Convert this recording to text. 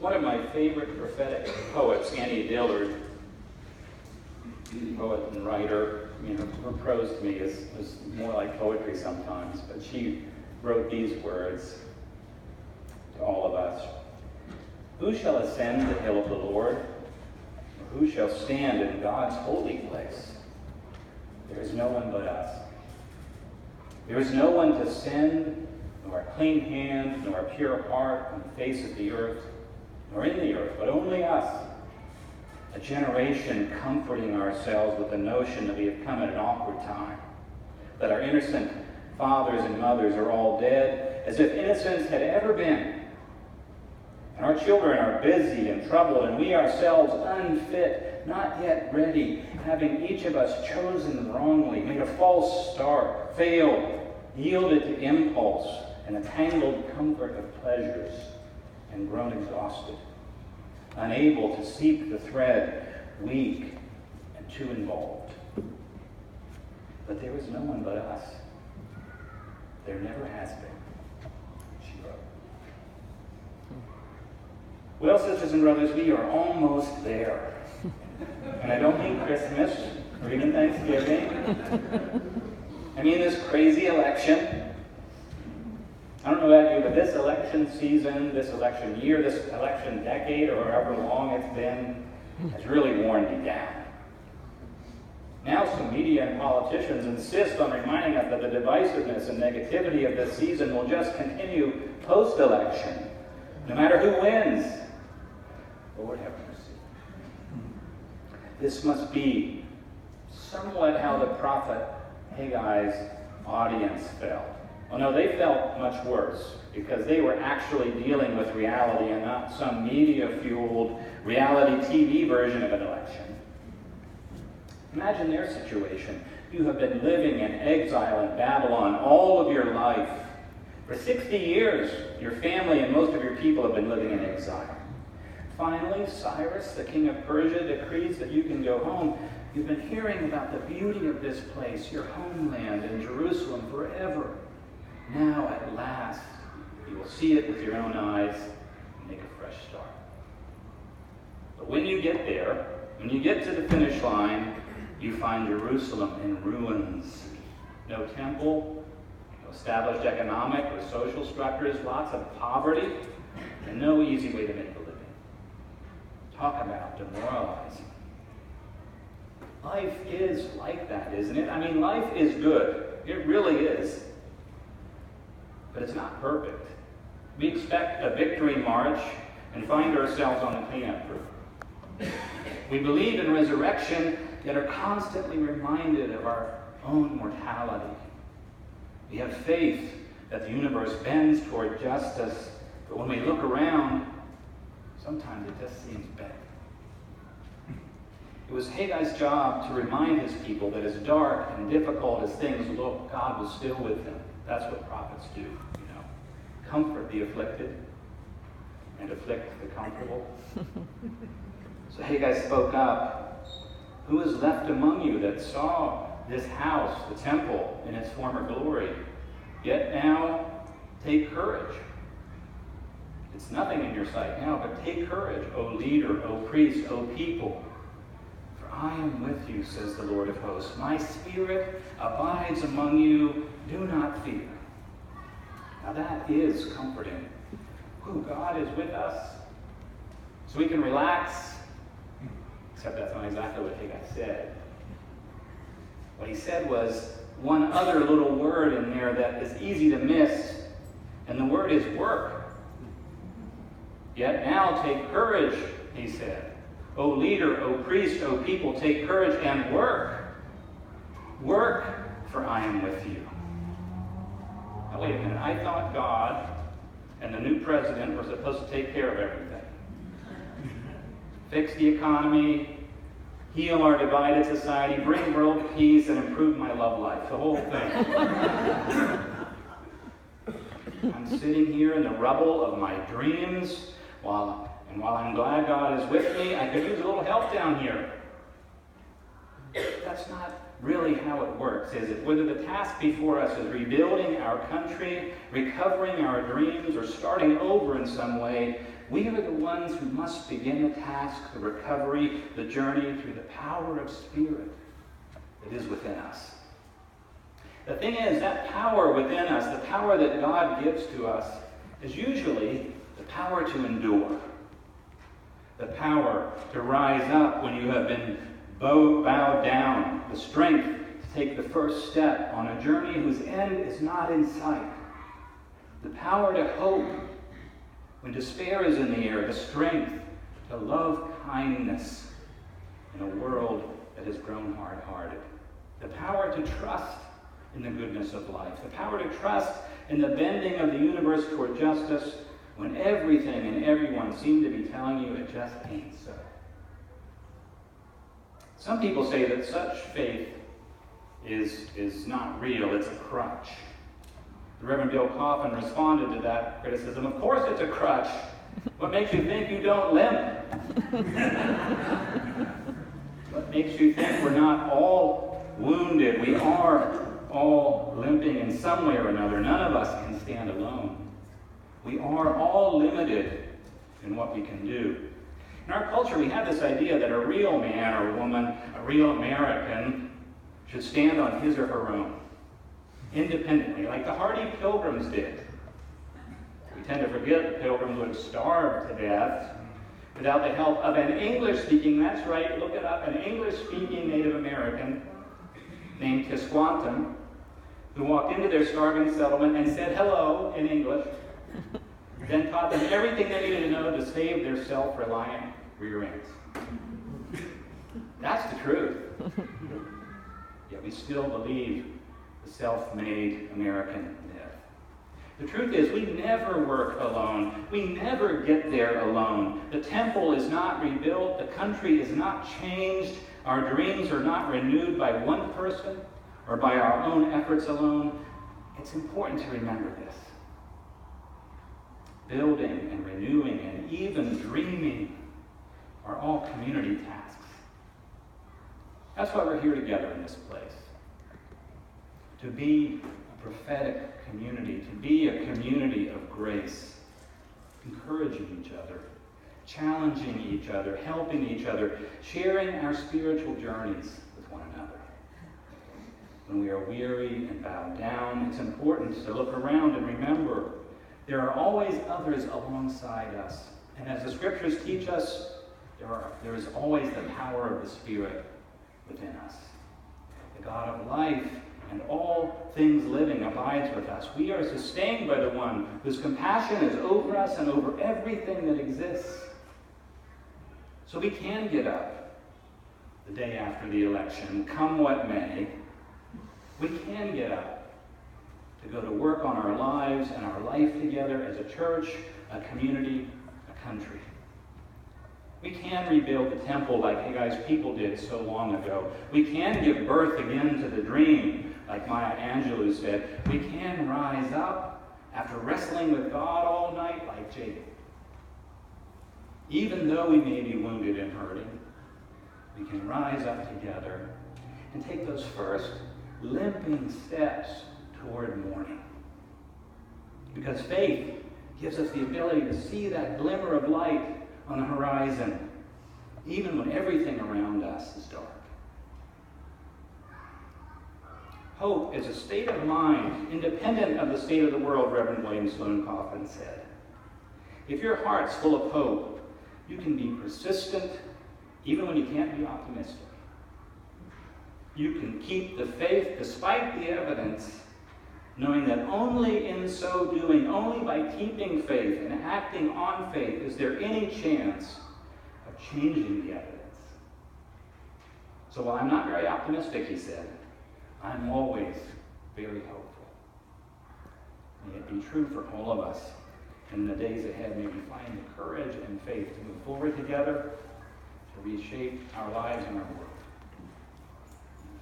One of my favorite prophetic poets, Annie Dillard, poet and writer, her prose to me is more like poetry sometimes, but she wrote these words to all of us. Who shall ascend the hill of the Lord? Or who shall stand in God's holy place? There is no one but us. There is no one to send, nor a clean hand, nor a pure heart on the face of the earth, nor in the earth, but only us. A generation comforting ourselves with the notion that we have come at an awkward time, that our innocent fathers and mothers are all dead, as if innocence had ever been. And our children are busy and troubled, and we ourselves unfit, not yet ready, having each of us chosen wrongly, made a false start, failed, yielded to impulse and the tangled comfort of pleasures, and grown exhausted, unable to seek the thread, weak and too involved. But there is no one but us. There never has been, she wrote. Well, sisters and brothers, we are almost there. And I don't mean Christmas or even Thanksgiving. I mean this crazy election. I don't know about you, but this election season, this election year, this election decade, or however long it's been, has really worn me down. Now some media and politicians insist on reminding us that the divisiveness and negativity of this season will just continue post-election, no matter who wins. Lord have mercy. This must be somewhat how the prophet Haggai's audience felt. Well, no, they felt much worse because they were actually dealing with reality and not some media-fueled reality TV version of an election. Imagine their situation. You have been living in exile in Babylon all of your life. For 60 years, your family and most of your people have been living in exile. Finally, Cyrus, the king of Persia, decrees that you can go home. You've been hearing about the beauty of this place, your homeland in Jerusalem forever. Now, at last, you will see it with your own eyes and make a fresh start. But when you get there, when you get to the finish line, you find Jerusalem in ruins. No temple, no established economic or social structures, lots of poverty, and no easy way to make a living. Talk about demoralizing. Life is like that, isn't it? I mean, life is good. It really is. But it's not perfect. We expect a victory march and find ourselves on the cleanup crew. We believe in resurrection, yet are constantly reminded of our own mortality. We have faith that the universe bends toward justice, but when we look around, sometimes it just seems bad. It was Haggai's job to remind his people that as dark and difficult as things look, God was still with them. That's what prophets do, Comfort the afflicted and afflict the comfortable. So Haggai spoke up. Who is left among you that saw this house, the temple, in its former glory? Yet now take courage. It's nothing in your sight now, but take courage, O leader, O priest, O people. For I am with you, says the Lord of hosts. My spirit abides among you. Do not fear. Now that is comforting. Ooh, God is with us. So we can relax. Except that's not exactly what Haggai said. What he said was one other little word in there that is easy to miss, and the word is work. Yet now take courage, he said. O leader, O priest, O people, take courage and work. Work, for I am with you. Now wait a minute, I thought God and the new president were supposed to take care of everything. Fix the economy, heal our divided society, bring world peace, and improve my love life. The whole thing. I'm sitting here in the rubble of my dreams, while I'm glad God is with me, I could use a little help down here. That's not really how it works, is it? Whether the task before us is rebuilding our country, recovering our dreams, or starting over in some way, we are the ones who must begin the task, the recovery, the journey through the power of Spirit that is within us. The thing is, that power within us, the power that God gives to us, is usually the power to endure. The power to rise up when you have been bowed down. The strength to take the first step on a journey whose end is not in sight. The power to hope when despair is in the air. The strength to love kindness in a world that has grown hard-hearted. The power to trust in the goodness of life. The power to trust in the bending of the universe toward justice when everything and everyone seem to be telling you it just ain't so. Some people say that such faith is not real, it's a crutch. The Reverend Bill Coffin responded to that criticism. Of course it's a crutch. What makes you think you don't limp? What makes you think we're not all wounded? We are all limping in some way or another. None of us can stand alone. We are all limited in what we can do. In our culture, we have this idea that a real man or woman, a real American, should stand on his or her own, independently, like the hardy Pilgrims did. We tend to forget the Pilgrims would starve to death without the help of an English-speaking, that's right, look it up, an English-speaking Native American named Tisquantum, who walked into their starving settlement and said hello in English, then taught them everything they needed to know to save their self-reliant rear ends. That's the truth. Yet we still believe the self-made American myth. The truth is, we never work alone. We never get there alone. The temple is not rebuilt. The country is not changed. Our dreams are not renewed by one person or by our own efforts alone. It's important to remember this. Building and renewing and even dreaming are all community tasks. That's why we're here together in this place. To be a prophetic community, to be a community of grace, encouraging each other, challenging each other, helping each other, sharing our spiritual journeys with one another. When we are weary and bowed down, it's important to look around and remember there are always others alongside us. And as the scriptures teach us, there is always the power of the Spirit within us. The God of life and all things living abides with us. We are sustained by the one whose compassion is over us and over everything that exists. So we can get up the day after the election, come what may. We can get up to go to work on our lives and our life together as a church, a community, a country. We can rebuild the temple like Haggai's people did so long ago. We can give birth again to the dream, like Maya Angelou said. We can rise up after wrestling with God all night like Jacob. Even though we may be wounded and hurting, we can rise up together and take those first limping steps toward morning. Because faith gives us the ability to see that glimmer of light on the horizon, even when everything around us is dark. Hope is a state of mind independent of the state of the world, Reverend William Sloane Coffin said. If your heart's full of hope, you can be persistent even when you can't be optimistic. You can keep the faith despite the evidence, knowing that only in so doing, only by keeping faith and acting on faith, is there any chance of changing the evidence. So while I'm not very optimistic, he said, I'm always very hopeful. May it be true for all of us. In the days ahead, may we find the courage and faith to move forward together, to reshape our lives and our world.